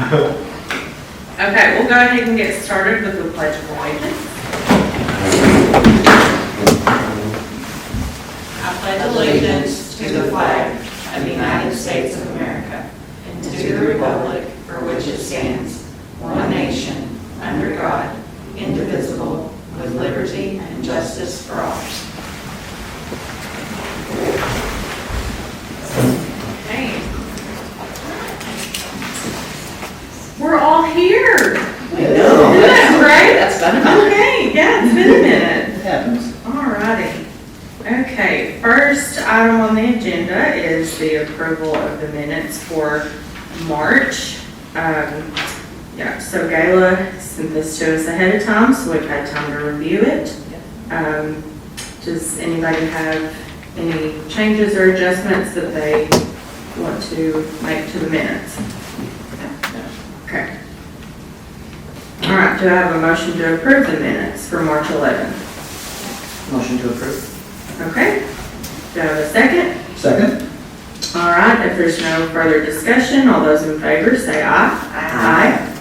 Okay, we'll go ahead and get started with the Pledge of Allegiance. I pledge allegiance to the flag of the United States of America and to the republic for which it stands, one nation, under God, indivisible, with liberty and justice for all. Okay. We're all here. Good, right? That's fun enough. Okay, yeah, it's been a minute. It happens. Alrighty. Okay, first item on the agenda is the approval of the minutes for March. Yeah, so Gayla sent this to us ahead of time, so we've had time to review it. Does anybody have any changes or adjustments that they want to make to the minutes? Okay. All right, do I have a motion to approve the minutes for March 11th? Motion to approve. Okay. Do I have a second? Second. All right, if there's no further discussion, all those in favor say aye. Aye.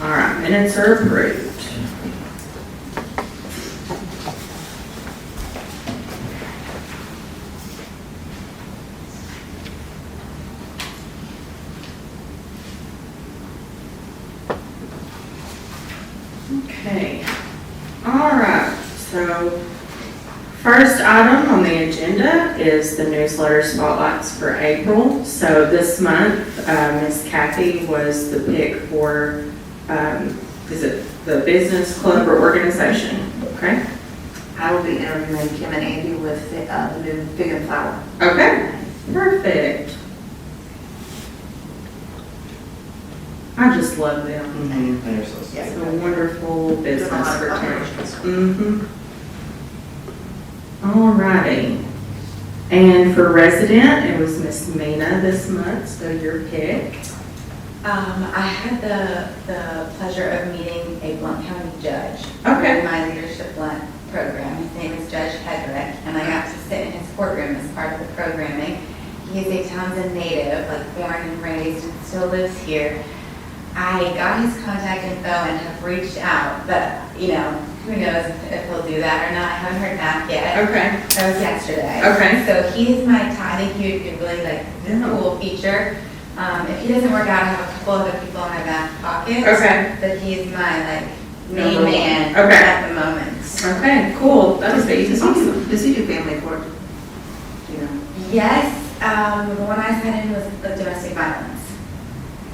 All right, minutes are approved. Okay. All right, so first item on the agenda is the newsletter spotlights for April. So this month, Miss Kathy was the pick for, is it the business club or organization? Okay. I will be interviewing Kim and Andy with the new Fig and Flower. Okay, perfect. I just love them. They're so sweet. It's a wonderful business Doing a lot of fraternity. All righty. And for resident, it was Miss Mina this month, so your pick. I had the pleasure of meeting a Blount County judge. Okay. In my leadership Blount program. His name is Judge Hedrick, and I got to sit in his courtroom as part of the programming. He is a Townsend native, like born and raised, and still lives here. I got his contact info and have reached out, but, you know, who knows if he'll do that or not. I haven't heard back yet. Okay. That was yesterday. Okay. So he's my I think he would be really like Yeah. cool feature. If he doesn't work out, I have a couple other people in my back pocket. Okay. But he's my like main Number one. man Okay. at the moment. Okay, cool. That was Does awesome. he do family court? Do you know? Yes, the one I sent in was the domestic violence.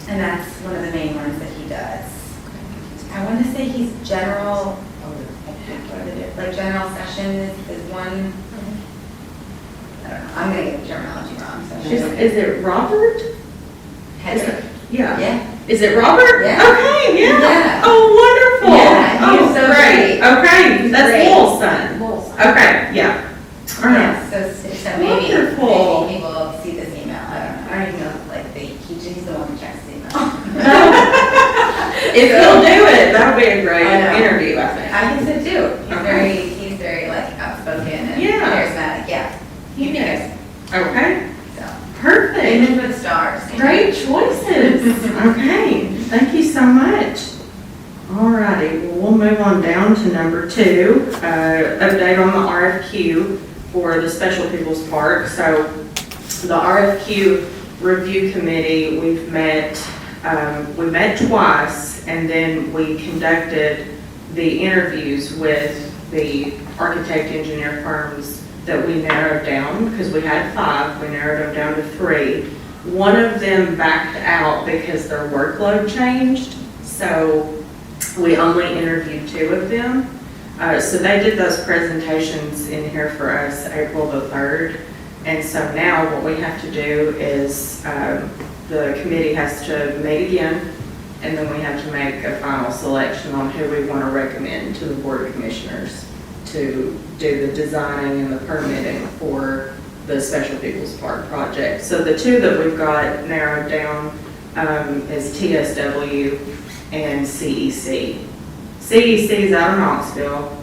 And that's one of the main ones that he does. I want to say he's general, what is it, like general session is one. I don't know, I'm going to get the terminology wrong. So Is it Robert? Hedrick. Yeah. Yeah. Is it Robert? Yeah. Okay, yeah. Yeah. Oh, wonderful. Yeah, he Oh, is so great. great. Okay, that's Great. Lowell's son. Okay, yeah. All right. Yeah, so maybe Wonderful. people will see this email. I don't know. I don't even know, like, he's the one who checks the email. If he'll do it, that'll be a great I know. interview, I think. I think so too. Okay. He's very like outspoken and Yeah. charismatic. Yeah. He knows. Okay, So, perfect. aiming for the stars. Great choices. Okay, thank you so much. All righty, well, we'll move on down to number 2, update on the RFQ for the Special People's Park. So the RFQ review committee, we met twice, and then we conducted the interviews with the architect engineer firms that we narrowed down, because we had 5, we narrowed them down to 3. One of them backed out because their workload changed, so we only interviewed 2 of them. So they did those presentations in here for us April the 3rd. And so now what we have to do is the committee has to meet again, and then we have to make a final selection on who we want to recommend to the Board of Commissioners to do the designing and the permitting for the Special People's Park project. So the 2 that we've got narrowed down is TSW and CEC. CEC is out of Knoxville,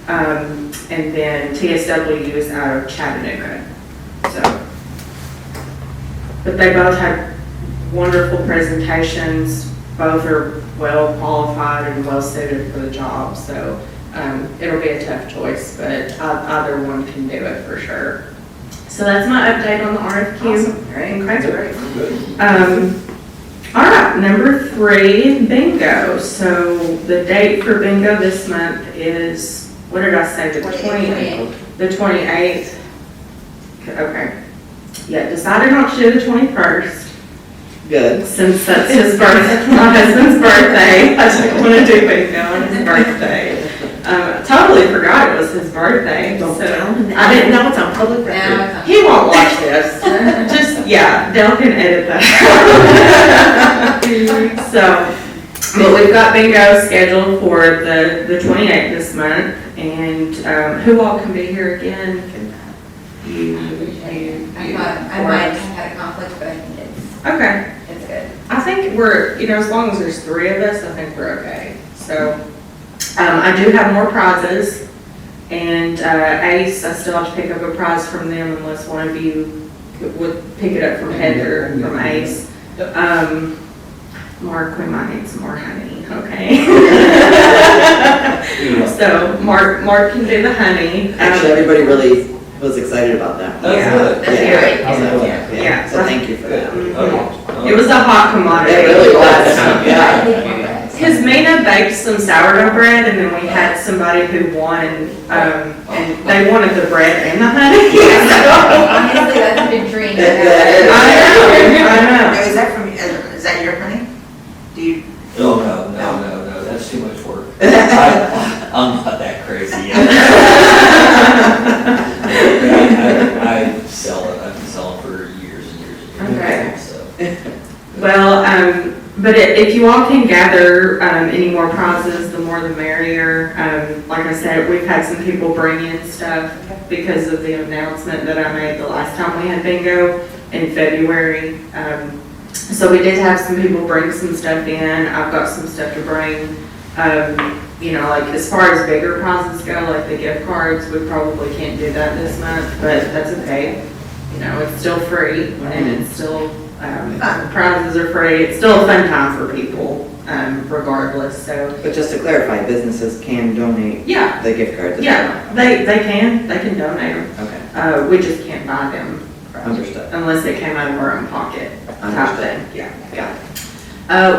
and then TSW is out of Chattanooga. So, but they both had wonderful presentations. both are well qualified and well suited for the job, so it'll be a tough choice, but either one can do it for sure. So that's my update on the RFQ. Awesome. Great. Okay. Good. All right, number 3, bingo. So the date for bingo this month is, what did I say, the 28th? The 28th. Okay. Yeah, decided not to do the 21st, Good. since that's his birthday, my husband's birthday. I didn't want to do bingo on his birthday. Totally forgot it was his birthday. Don't so tell him. I didn't know. It's on public record. Now, He won't watch this. Just, yeah, Dale can edit that. So, but we've got bingo scheduled for the 28th this month, and who all can be here again? You, I might have had a conflict, but I think Okay, it's good. I think we're, as long as there's 3 of us, I think we're okay. So, I do have more prizes, and Ace, I still have to pick up a prize from them unless one of you would pick it up from Heather, from Ace. Mark, we might need some more honey, okay? So, Mark can do the honey. Actually, everybody really was excited about that. Yeah. That's great. Yeah. So thank you for that. It was a hot commodity. It really was, yeah. Because Mina baked some sourdough bread, and then we had somebody who won, and they wanted the bread and the honey. Honestly, that's a big dream. I know. Now, is that from, is that your honey? Do you? No, that's too much work. I'm not that crazy yet. I sell it, I've been selling for years and years and years. Okay. So, Well, but if you all can gather any more prizes, the more the merrier. Like I said, we've had some people bring in stuff because of the announcement that I made the last time we had bingo in February. So we did have some people bring some stuff in. I've got some stuff to bring. Like as far as bigger prizes go, like the gift cards, we probably can't do that this month, but that's okay. It's still free and it's still, prizes are free. It's still a fun time for people, regardless, so. But just to clarify, businesses can donate Yeah, the gift cards. as yeah, they can donate them. well. Okay, We just can't buy them understood. unless they came out of our own pocket type Understood. thing. Yeah, got it.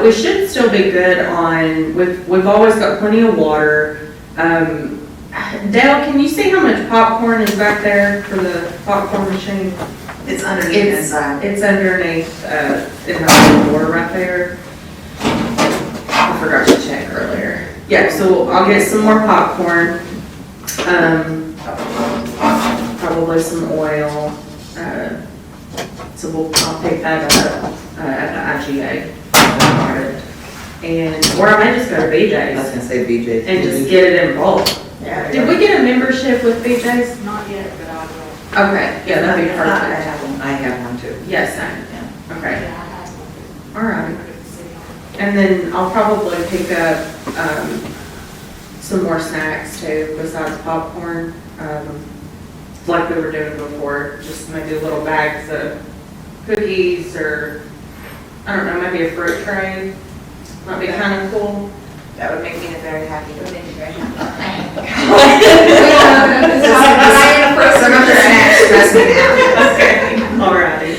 We should still be good on, we've always got plenty of water. Dale, can you see how much popcorn is back there for the popcorn machine? It's underneath inside. It's underneath, in the door right there. I forgot to check earlier. Yeah, so I'll get some more popcorn. Probably some oil. So I'll pick that up at the IGA. Or I may just go to I was BJ's gonna say BJ's. and just get it in bulk. Yeah. Did we get a membership with BJ's? Not yet, but I will. Okay, yeah, that'd be I perfect. have one. I have one too. Yes, same. Okay, Yeah, I have one. all right. Put it in the city hall. And then I'll probably pick up, some more snacks too, besides popcorn. Like we were doing before, just maybe little bags of cookies or, I don't know, maybe a fruit tray. Might be kind of cool. That would make me very happy. It would make me very happy. Some of the snacks stress me out. Okay, alrighty.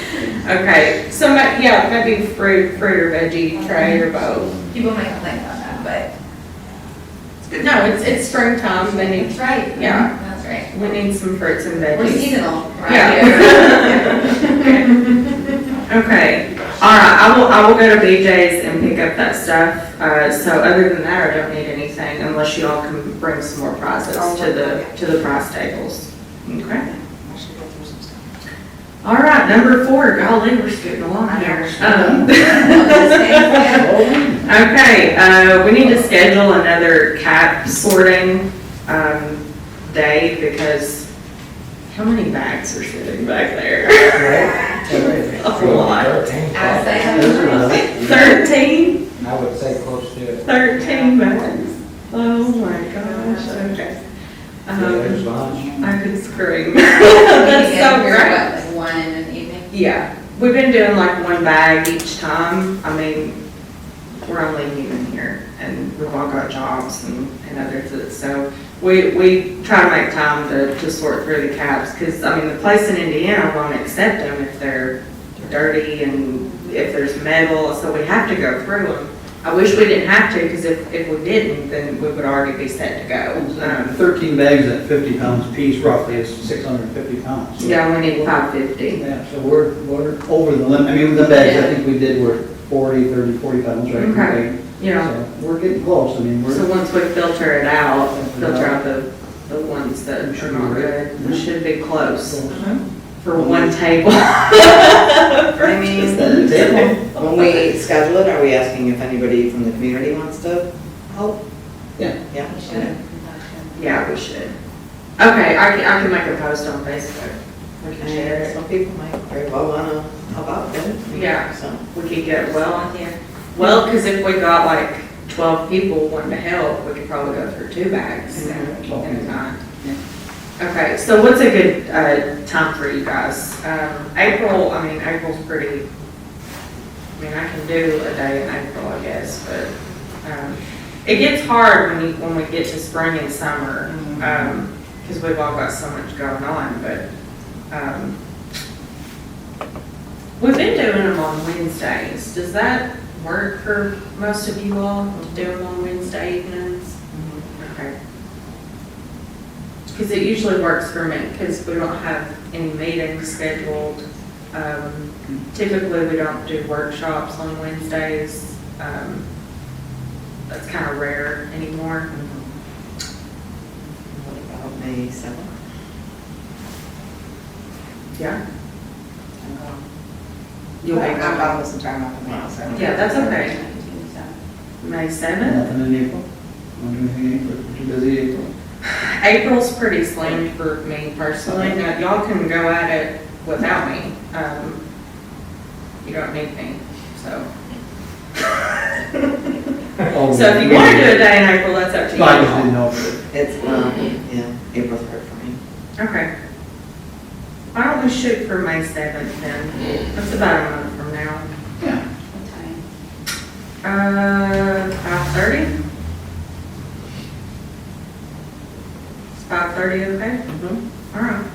Okay, so maybe fruit or veggie tray or both. People might complain about that, but No, it's springtime, they need, it's right. Yeah. That's right. we need some fruits and veggies. We're seasonal, right? Yeah. Okay, all right, I will go to BJ's and pick up that stuff. So other than that, I don't need anything unless you all can bring some more prizes to the prize tables. Okay. I should go through some stuff. All right, number 4, golly, we're scooting along here. Okay, we need to schedule another cap sorting, day because how many bags are sitting back there? A lot. I'd say 13? I would say close to it. 13 bags. Oh my gosh, okay. There's lunch. I could scream. That's so great. Like 1 in the evening. Yeah, we've been doing like 1 bag each time. I mean, we're only human here, and we've all got jobs and other things. So we try to make time to sort through the cabs, because, I mean, the place in Indiana won't accept them if they're dirty and if there's metal, so we have to go through them. I wish we didn't have to, because if we didn't, then we would already be set to go. 13 bags at 50 pounds apiece roughly is 650 pounds. So- Yeah, we need 550. Yeah, so we're over the limit. I mean, the bags I think we did were 40 pounds, right? Okay. Yeah. So we're getting close. I mean, So we're, once we filter it out, filter out the ones that are not good, we should be close for one table. I mean, That's the table. when we schedule it, are we asking if anybody from the community wants to help? Yeah. Yeah. Yeah, we should. Okay, I can make a post on Facebook. We can share And it. some people might very well wanna help out then. Yeah. So, We could get, well, because if we got like 12 people wanting to help, we could probably go through 2 bags at a time. Okay, so what's a good time for you guys? April's pretty, I mean, I can do a day in April, I guess, but it gets hard when we get to spring and summer, because we've all got so much going on, but we've been doing them on Wednesdays. Does that work for most of you all, to do them on Wednesday evenings? Okay. Because it usually works for me, because we don't have any meetings scheduled. Typically, we don't do workshops on Wednesdays. That's kind of rare anymore. what about May 7th? Yeah. You'll make that about some time off of now, so. Yeah, that's okay. May 7th? Nothing in April. Not doing anything in April. Too busy April. April's pretty slammed for me personally. Now, y'all can go at it without me. You don't need me, so. Oh, So if you want to do a day in April, that's up to you. I just didn't know if it- It's, yeah, April's hard for me. Okay. Why don't we shoot for May 7th then? That's about a month from now. yeah. 5:30? Is 5:30 okay? All right.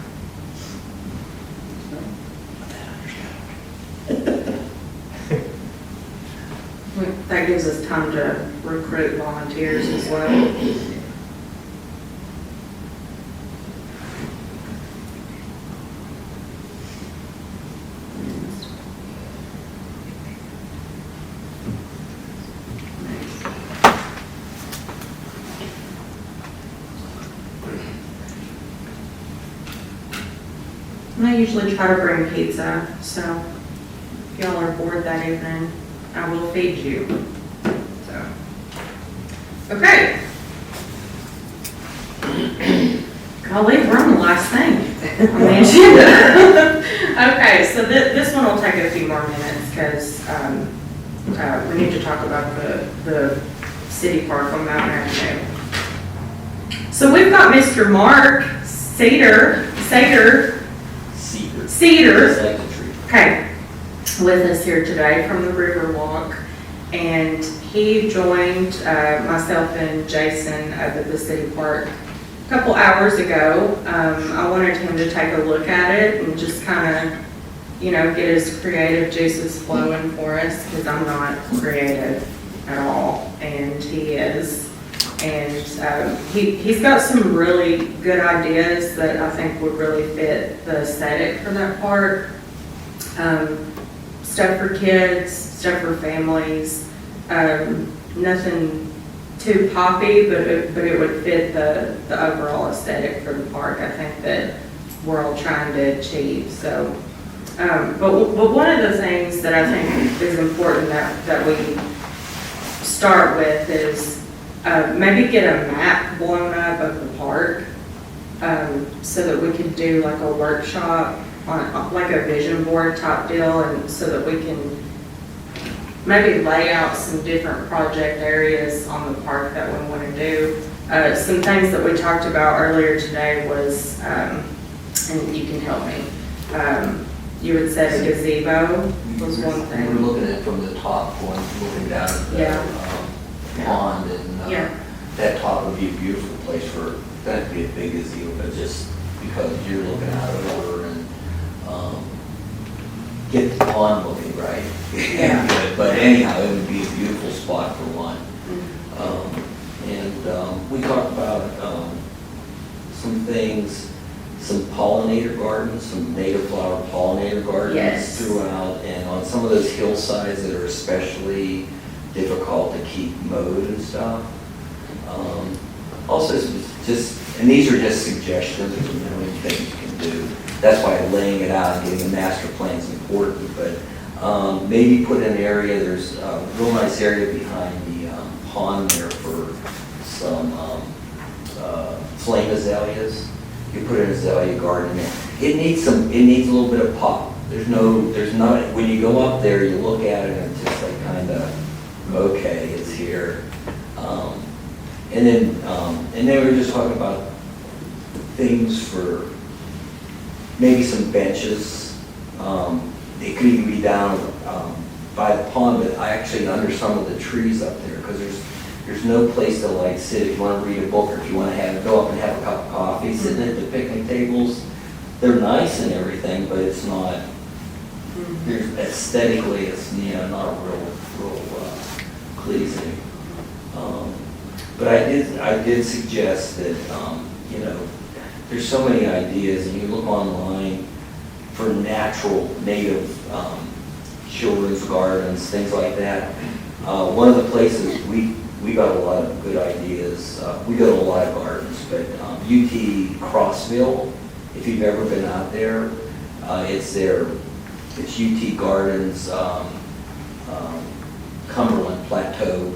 That gives us time to recruit volunteers as well. And I usually try to bring pizza, so if y'all are bored that evening, I will feed you. So, okay. Golly, we're on the last thing on the agenda. Okay, so this one will take a few more minutes because we need to talk about the city park on Mountain Avenue. So we've got Mr. Mark Cedar, Cedar. Tree. okay, with us here today from the Riverwalk. And he joined myself and Jason over at the city park a couple hours ago. I wanted him to take a look at it and just kind of, get his creative juices flowing for us, because I'm not creative at all, and he is. And he's got some really good ideas that I think would really fit the aesthetic for that park. Stuff for kids, stuff for families, nothing too poppy, but it would fit the overall aesthetic for the park, I think, that we're all trying to achieve. So, but one of the things that I think is important that we start with is maybe get a map blown up of the park, so that we could do like a workshop on like a vision board type deal, and so that we can maybe lay out some different project areas on the park that we want to do. Some things that we talked about earlier today was, and you can help me, You had said a gazebo was one We were thing. looking at it from the top, looking down at the Yeah. pond, and Yeah. that top would be a beautiful place for, that'd be a big gazebo, but just because you're looking out over and get the pond looking right. Yeah. Good. But anyhow, it would be a beautiful spot for one. We talked about some things, some pollinator gardens, some native flower pollinator gardens Yes. throughout, and on some of those hillsides that are especially difficult to keep mowed and stuff. Also, and these are just suggestions, there's a million things you can do. That's why laying it out and getting a master plan is important, but maybe put in an area, there's a real nice area behind the pond there for some flame azaleas. You put an azalea garden in there. It needs a little bit of pop. There's not, when you go up there, you look at it and it's just like kind of, okay, it's here. And then we were just talking about things for maybe some benches. It could even be down by the pond, but actually under some of the trees up there, because there's no place to like sit if you want to read a book, or if you want to go up and have a cup of coffee, sitting at the picnic tables. They're nice and everything, but it's not, aesthetically, it's, not real pleasing. But I did suggest that, there's so many ideas, and you look online for natural, native children's gardens, things like that. One of the places we got a lot of good ideas. We go to a lot of gardens, but UT Crossville, if you've ever been out there, it's UT Gardens, Cumberland Plateau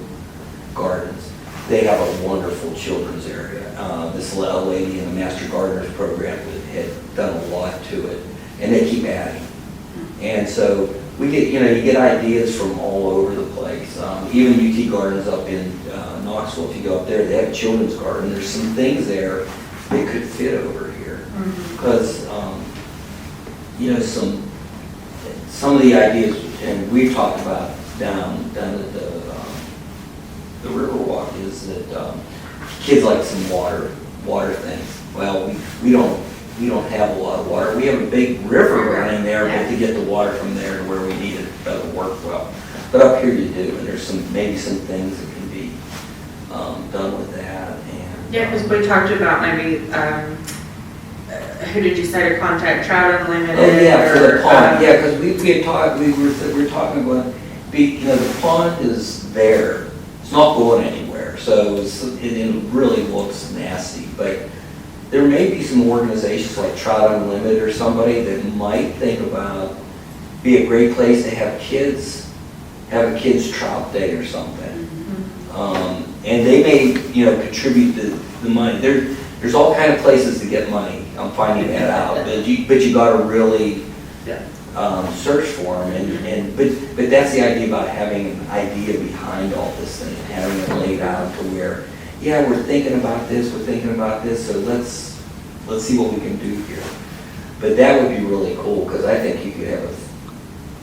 Gardens. They have a wonderful children's area. This lady in the Master Gardeners program had done a lot to it, and they keep adding. And so we get, you get ideas from all over the place. Even UT Gardens up in Knoxville, if you go up there, they have a children's garden. There's some things there that could fit over here. Because, some of the ideas, and we've talked about down at the Riverwalk, is that kids like some water things. Well, we don't have a lot of water. We have a big river running there, but to get the water from there to where we need it doesn't work well. But up here you do, and there's maybe some things that can be done with that. And Yeah, because we talked about maybe, who did you say to contact, Trout Unlimited? oh yeah, for the or, pond. Yeah, because we had talked. We were talking about the pond is there. It's not going anywhere, so it really looks nasty. But there may be some organizations like Trout Unlimited or somebody that might think about be a great place to have a kids trout day or something. And they may, contribute the money. There's all kind of places to get money. I'm finding that out, but you got to really search for them. But that's the idea about having an idea behind all this thing, having it laid out to where, we're thinking about this, so let's see what we can do here. But that would be really cool, because I think you could have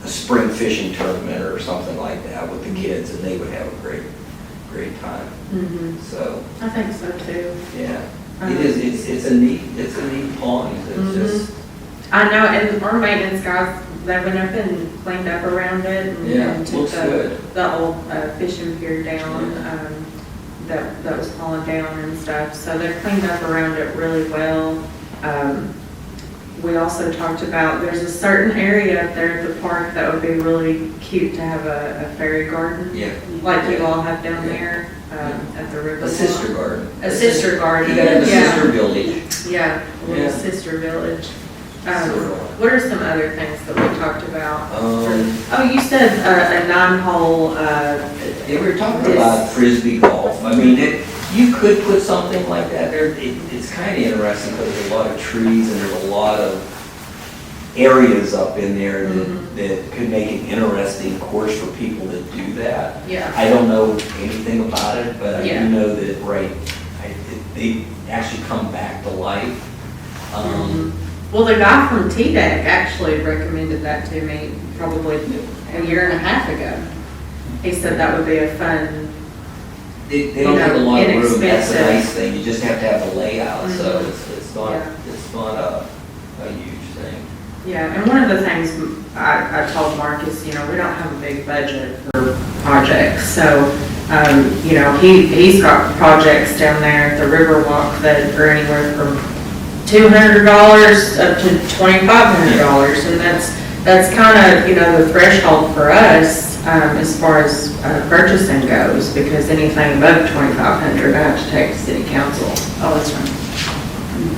a spring fishing tournament or something like that with the kids, and they would have a great time. So, I think so too. yeah, it is, it's a neat pond. It's just, I know, and our maintenance guys, they went up and cleaned up around it. And took looks good. the old fishing pier down, that was falling down and stuff. So they cleaned up around it really well. We also talked about, there's a certain area up there at the park that would be really cute to have a fairy garden. Yeah. Like you all have down there, at the river. A sister garden. A sister garden. You gotta have a Yeah. sister village. Yeah, a little Yeah. sister village. So- What are some other things that we talked about? Um, Oh, you said a 9-hole, Yeah, we were talking about frisbee golf. I mean, you could put something like that there. It's kind of interesting because there's a lot of trees and there's a lot of areas up in there that could make an interesting course for people that do that. yeah. I don't know anything about it, but I Yeah. do know that, they actually come back to life. Well, the guy from T-Dec actually recommended that to me probably a year and a half ago. He said that would be a fun, They don't take a lot of room, that's the inexpensive. nice thing, you just have to have the layout, so Mhm. it's Yeah. not a huge thing. yeah, and one of the things I told Mark is, you know, we don't have a big budget for projects, so, you know, he's got projects down there at the Riverwalk that are anywhere from $200 up to $2,500, and that's kind of, you know, the threshold for us, as far as purchasing goes, because anything above 2,500, I have to take to city council. Oh, that's right.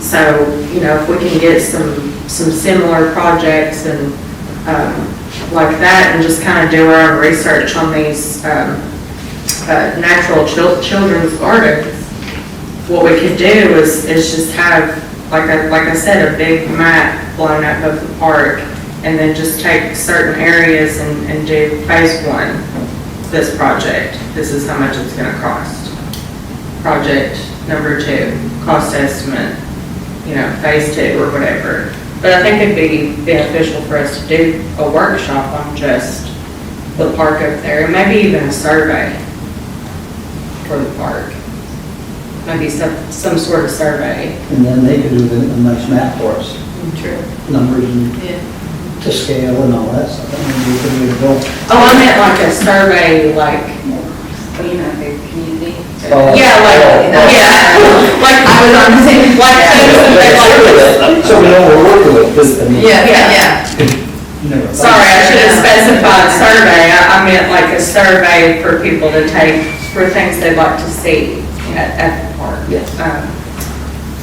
So, you know, if we can get some similar projects and, like that, and just kind of do our own research on these, natural children's gardens, what we could do is just have, like I said, a big map blown up of the park, and then just take certain areas and do phase 1, this project, this is how much it's gonna cost. Project number 2, cost estimate, you know, phase 2 or whatever. But I think it'd be beneficial for us to do a workshop on just the park up there, and maybe even a survey for the park. Maybe some sort of survey. And then they could do a nice map for us, True. numbers and to scale and all that stuff. That would be a good way to go. Oh, I meant like a survey, like, Oh, you know, the community. yeah, like I was on the same, like, So we know what we're working with, because, I mean, yeah. you never. thought- Sorry, I should have specified survey. I meant like a survey for people to take for things they'd like to see at the park. Yes.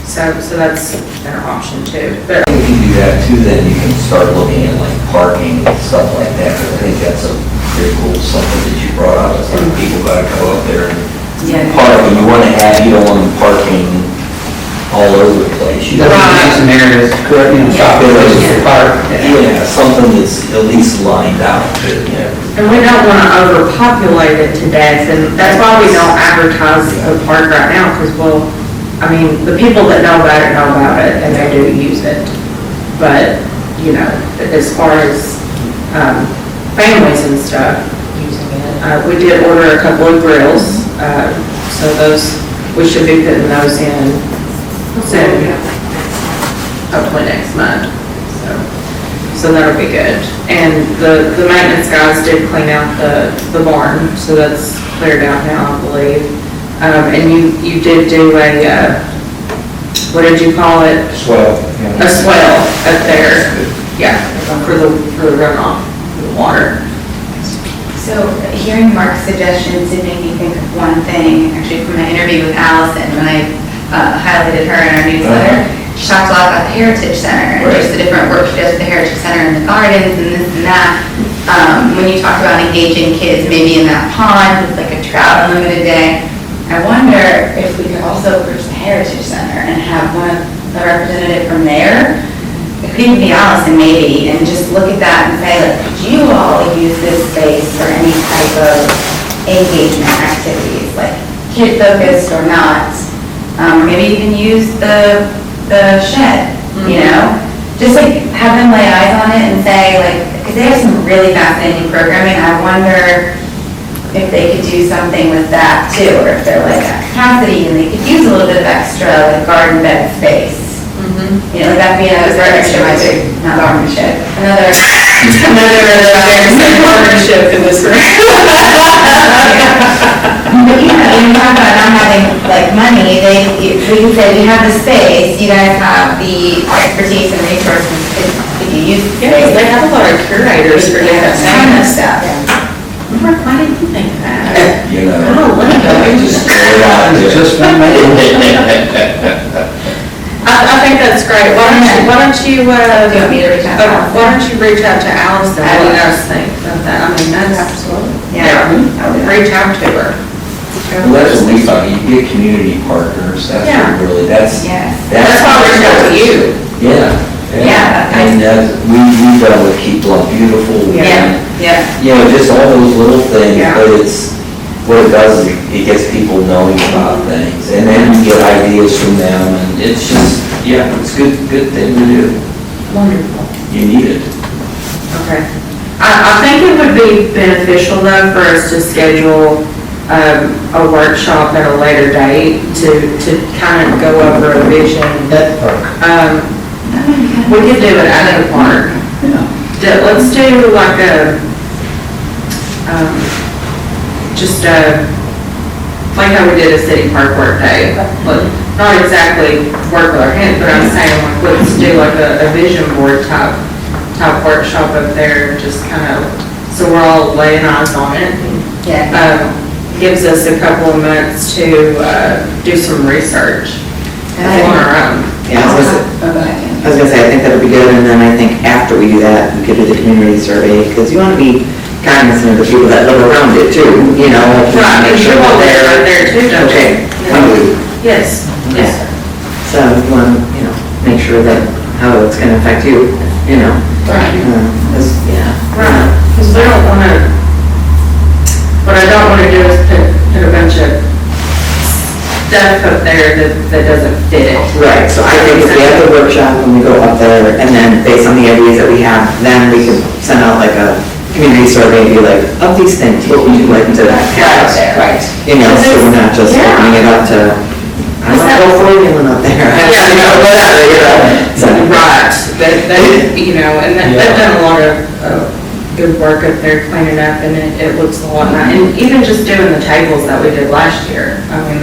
So that's an option too, but If you do that too, then you can start looking at like parking and stuff like that. I think that's a pretty cool something that you brought up. It's like people gotta go up there and park, and you don't want them parking all over the place. You There gotta- might be some areas, correct, you know, stop areas for park. Yeah, something that's at least lined out, you know. and we don't want to overpopulate it to death, and that's why we don't advertise the park right now, because I mean, the people that know about it, and they do use it. But, you know, as far as, families and stuff, we did order a couple of grills, so those, we should be putting those in soon, hopefully next month, so that'll be good. And the maintenance guys did clean out the barn, so that's cleared out now, I believe. And you did do a, what did you call it? Swell. A swell up there, yeah, for the runoff, for the water. So hearing Mark's suggestions did make me think of one thing, actually from my interview with Allison, when I highlighted her in our newsletter. She talked a lot about the Heritage Center and just the different work she does with the Heritage Center and the gardens and this and that. When you talk about engaging kids maybe in that pond with like a trout unlimited day, I wonder if we could also approach the Heritage Center and have a representative from there. It could even be Allison maybe, and just look at that and say, like, could you all use this space for any type of engagement activities, like kid-focused or not? Maybe you can use the shed, you know? Just like have them lay eyes on it and say, like, because they have some really fascinating programming. I wonder if they could do something with that too, or if they're like at capacity and they could use a little bit of extra like garden bed space. You know, that'd be another partnership, not partnership, another partnership in this room. But you know, when you talk about not having like money, we can say we have the space, you guys have the expertise and resources, could you use the Yeah, space? they have a lot of curators for They have different a ton of things. stuff. Mark, why didn't you think of that? You know. Oh, let me go. Just throw it out there. It's just one I think that's great. Why don't you, Do you want me to reach out to Allison? why don't you reach out to Allison? What do you guys think about that? I mean, that's, Yeah. I'll do that. reach out to her. Well, that's what we thought, you get community partners, that's Yeah. what really, that's. Yes. That's why we reached out to you. Yeah. Yeah. And we've done with Keep Love Beautiful. Yeah. Yeah. You know, just all those little things, Yeah. but what it does is it gets people knowing about things, and then you get ideas from them, and it's just, yeah, it's good thing to do. Wonderful. You need it. Okay. I think it would be beneficial though for us to schedule a workshop at a later date to kind of go over a vision. That part. We could do it at the park. Yeah. Let's do like like how we did a city park work day. Not exactly work with our hands, but I'm saying like, let's do like a vision board type workshop up there, just kind of, so we're all laying eyes on it. Yeah. Gives us a couple of months to do some research on our own. Yeah, I was gonna say- Oh, go ahead. I was gonna say, I think that would be good, and then I think after we do that, we could do the community survey, because you wanna be cognizant of the people that live around it too, you know? like, Right, make because sure you all that live right there too, don't you? Okay, wonderful. Yes, yes, sir. So you wanna, make sure that how it's gonna affect you, Right. 'cause, yeah. Right, because we don't want to, what I don't want to do is put a bunch of stuff up there that doesn't fit. Right, so I think if we have the workshop and we go up there, and then based on the ideas that we have, then we can send out like a community survey and be like, of these things, what would you like to have? Right. So we're not just Yeah. opening it up to, I don't know, for anyone up there. Yeah. Whatever, So, Right, and they've done a lot of good work up there cleaning up, and it looks a lot nice. And even just doing the tables that we did last year, I mean,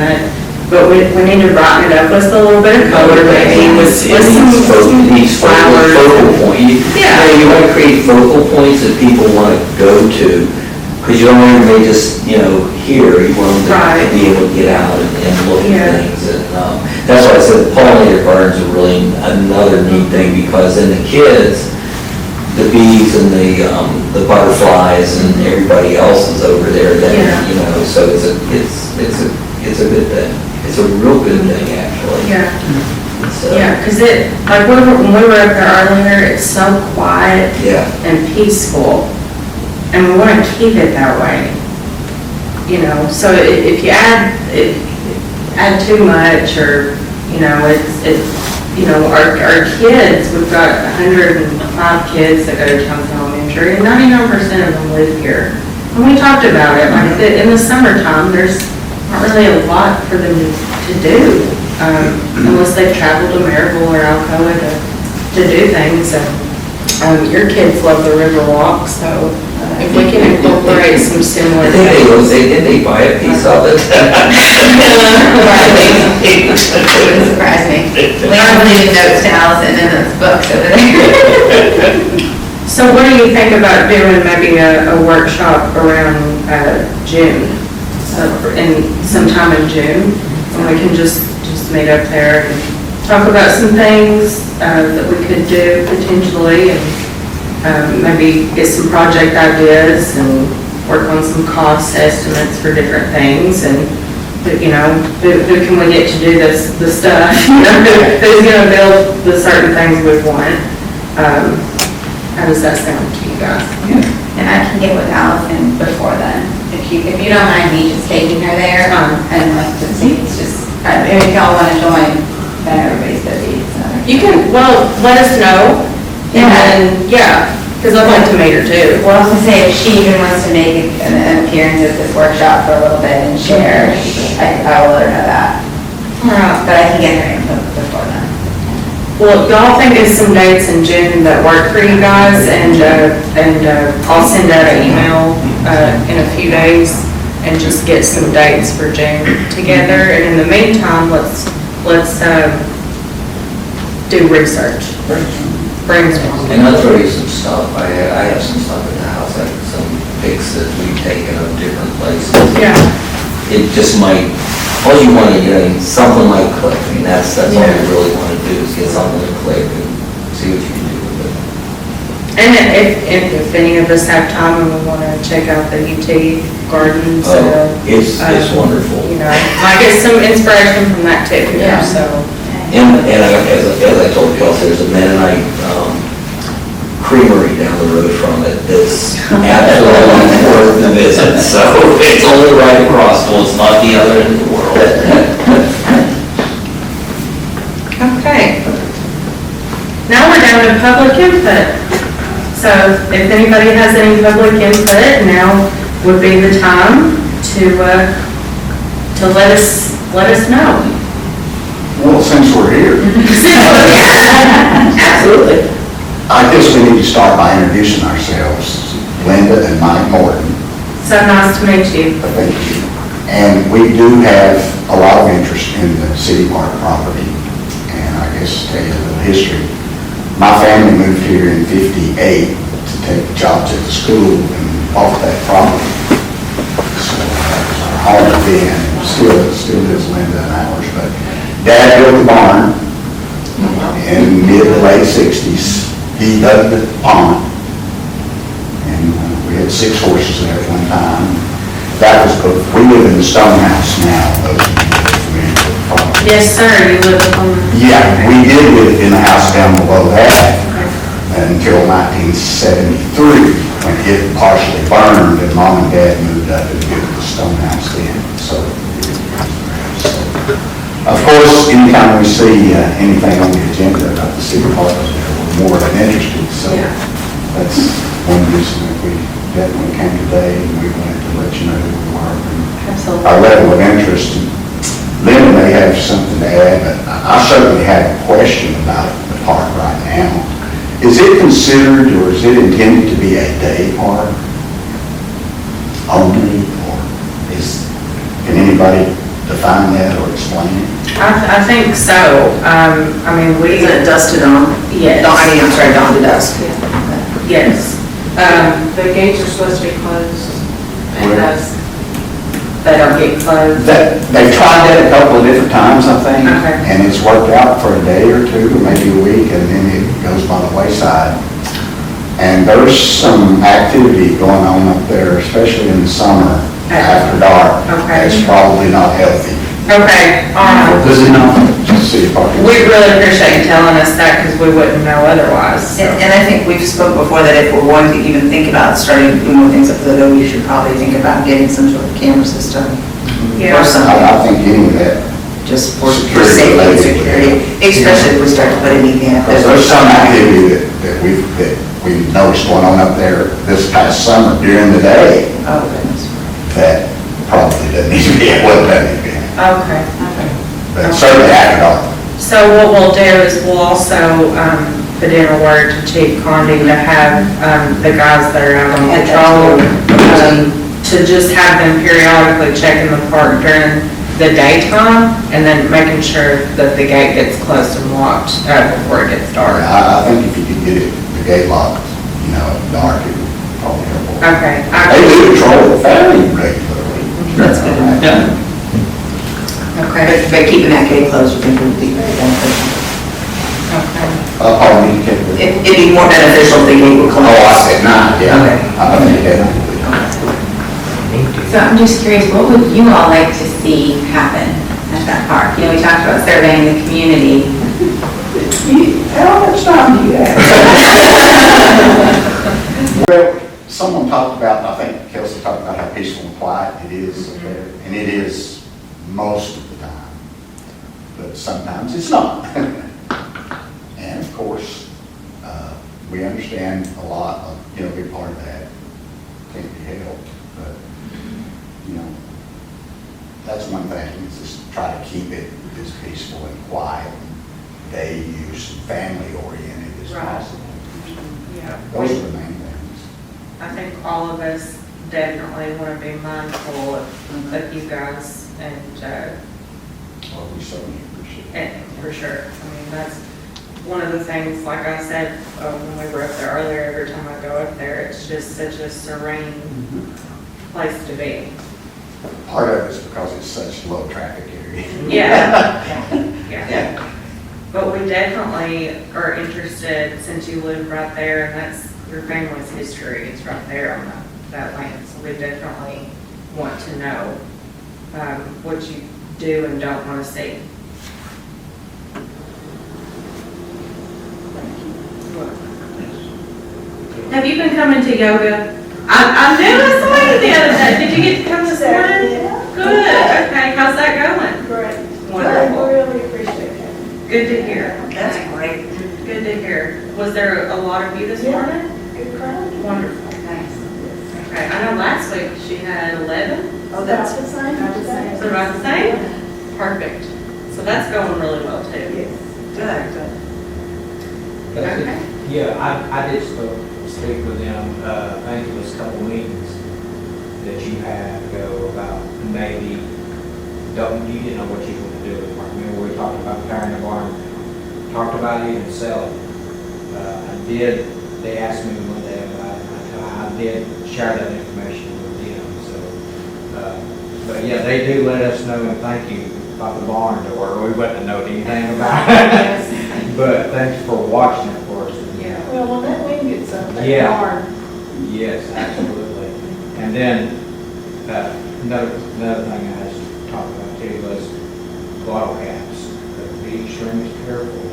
but we need to brighten it up with a little bit of color, maybe, with some flowers. Focal point. Yeah. You want to create focal points that people want to go to, because you don't want them to just, here, you want them Right. to be able to get out and look Yeah. at things. And that's why I said pollinator gardens are really another neat thing, because then the kids, the bees and the butterflies and everybody else is over there then, Yeah. so it's a good thing. It's a real good thing, actually. Yeah, So, yeah, because like when we were up there earlier, it's so quiet Yeah. and peaceful, and we want to keep it that way. So if you add too much, or, our kids, we've got 105 kids that go to Townsend Elementary, and 99% of them live here. And we talked about it, like, in the summertime, there's not really a lot for them to do, unless they've traveled to Maryville or Alcoa to do things. And your kids love the river walk, so if we can incorporate some similar things. Did they buy a piece of it? Wouldn't surprise me. Leon's leaving notes to Allison in those books over there. So what do you think about doing maybe a workshop around June, sometime in June? And we can just meet up there and talk about some things that we could do potentially, and maybe get some project ideas and work on some cost estimates for different things, and, who can we get to do the stuff? Who's gonna build the certain things we want? How does that sound to you guys? And I can get with Allison before then, if you don't mind me just taking her there, and like, just see, it's just, if y'all wanna join, then everybody's busy, so. You can, let us know, and then, because I'd like to meet her too. Well, I was gonna say, if she even wants to make an appearance at this workshop for a little bit and share, I will let her know that. But I can get her input before then. Well, y'all think of some dates in June that work for you guys, and I'll send out an email in a few days and just get some dates for June together. And in the meantime, let's do research. Brainstorm. And I'll throw you some stuff. I have some stuff in the house, like some pics that we've taken of different places. Yeah. It just might, all you want to, something might click. I mean, that's all you really want to do, is get something to click and see what you can do with it. And if any of us have time and we want to check out the UT gardens, It's wonderful. might get some inspiration from that too, Yeah. so. And as I told you, also, there's a Mennonite creamery down the road from it that's absolutely worth the visit. So it's only right across, well, it's not the other end of the world. Okay. Now we're down go to public input. So if anybody has any public input, now would be the time to let us know. Well, since we're here, Absolutely. I guess we need to start by introducing ourselves. Linda and Mike Morton, So nice to meet you. thank you. And we do have a lot of interest in the city park property. And I guess to tell you a little history, my family moved here in '58 to take jobs at the school and bought that property. So that was our home then, still is Linda and ours, but Dad built the barn in mid to late '60s. He dug the pond, and we had 6 horses there at one time. That was, we live in the stone house now, those of you that are familiar with the property. Yes, sir, you live on. Yeah, we did live in the house down below that until 1973, when it partially burned, and Mom and Dad moved up and built the stone house then, so. Of course, anytime we see anything on the agenda about the city park, we're more than interested, so Yeah. that's one reason that we definitely came today, and we wanted to let you know who we are and Absolutely. our level of interest. And Linda may have something to add, but I certainly have a question about the park right now. Is it considered, or is it intended to be a day park only, or can anybody define that or explain it? I think so. I mean, we. Is it dusk to dawn? Yes. Dawn, I'm sorry, dawn to dusk. Yes. The gates are supposed to be closed. Where? They don't get closed. They've tried that a couple of different times, I think, Okay. and it's worked out for a day or two, or maybe a week, and then it goes by the wayside. And there's some activity going on up there, especially in the summer after dark. Okay. It's probably not healthy. Okay, Does it not? Just city park. we really appreciate you telling us that because we wouldn't know otherwise. so. And I think we've spoke before that if we're going to even think about starting doing more things up there, we should probably think about getting some sort of camera system Yeah. or something, I think any of that, just for Security safety and related. security, especially if we start to put anything up there. there's some activity that we've noticed going on up there this past summer during the day Oh, goodness. that probably doesn't need to be, wasn't that need to be. Okay. But certainly after dark. So what we'll do is we'll also put in a word to Chief Condi to have the guys that are out on patrol, to just have them periodically checking the park during the daytime and then making sure that the gate gets closed and locked before it gets dark. I think if you could get it, the gate locked, at dark, it would probably help. Okay. They do patrol fairly regularly. That's good. Yeah. Okay. But keeping that gate closed would be really beneficial. Okay. Pardon me, Kent. It'd be more beneficial if the gate were closed. Oh, I said not, yeah. Okay. I think that. So I'm just curious, what would you all like to see happen at that park? You know, we talked about surveying the community. How much time do you have? Well, someone talked about, I think Kelsey talked about how peaceful and quiet it is up there, and it is most of the time, but sometimes it's not. And of course, we understand a lot of, a big part of that can't be helped, but, that's one thing, is just try to keep it as peaceful and quiet, day use, and family oriented as Right. possible. Yeah. Those are the main things. I think all of us definitely want to be mindful of you guys and, Well, we certainly appreciate it. and for sure. I mean, that's one of the things, like I said, when we were up there earlier, every time I go up there, it's just such a serene place to be. Part of it's because it's such a low traffic area. Yeah. Yeah. But we definitely are interested, since you live right there, and that's your family's history, it's right there on that land. So we definitely want to know what you do and don't want to see. Have you been coming to yoga? I knew I saw you the other day. Did you get to come this morning? Good. Okay. How's that going? Great. Wonderful. I really appreciate it. Good to hear. That's great. Good to hear. Was a lot of you this morning? Good crowd. Wonderful. Nice. Okay, I know last week she had 11, Oh, that's the sign? so about the same? Perfect. So that's going really well too. Good. That's Okay. it. Yeah, I did speak with them, I think it was a couple meetings that you had ago about maybe, you didn't know what you were going to do with the barn. Remember we talked about tearing the barn down? Talked about even selling. They asked me one day about it, I did share that information with them, so. But yeah, they do let us know, and thank you about the barn door. We wouldn't have known anything about it. But thanks for watching it for us. Yeah. Well, that we can get something. Yeah. Yes, absolutely. And then, another thing I was talking about too was bottle caps. Be extremely careful.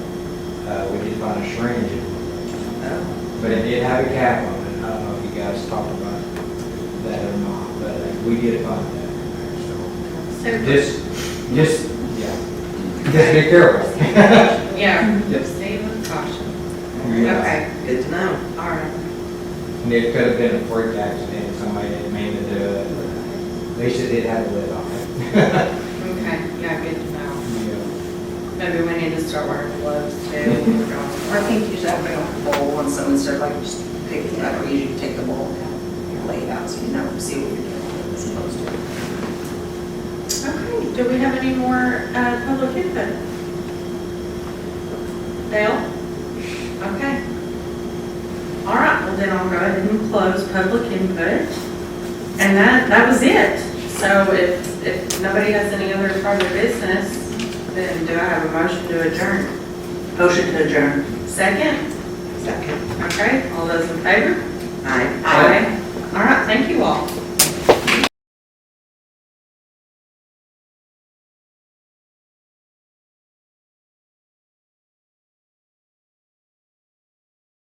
We did find a syringe in one, but it did have a cap on it. I don't know if you guys talked about that or not, but we did find that in there, Super. so just be careful. Yeah, Yep. proceed with caution. Yeah. Okay, Good to know. all right. And it could have been a freak accident, somebody didn't mean to do it, but at least it did have a lid on it. Okay, yeah, good to know. Yeah. Maybe we need to start wearing gloves too. I think you should have a bowl and so instead of like just pick it up, or you should take the bowl and lay it out so you know, see what you're doing as opposed to. Okay, do we have any more public input? Dale? Okay. All right, well then I'll go ahead and close public input. And that was it. So if nobody has any other further business, then do I have a motion to adjourn? Motion to adjourn. Second? Second. Okay, all those in favor? Aye. Aye. All right,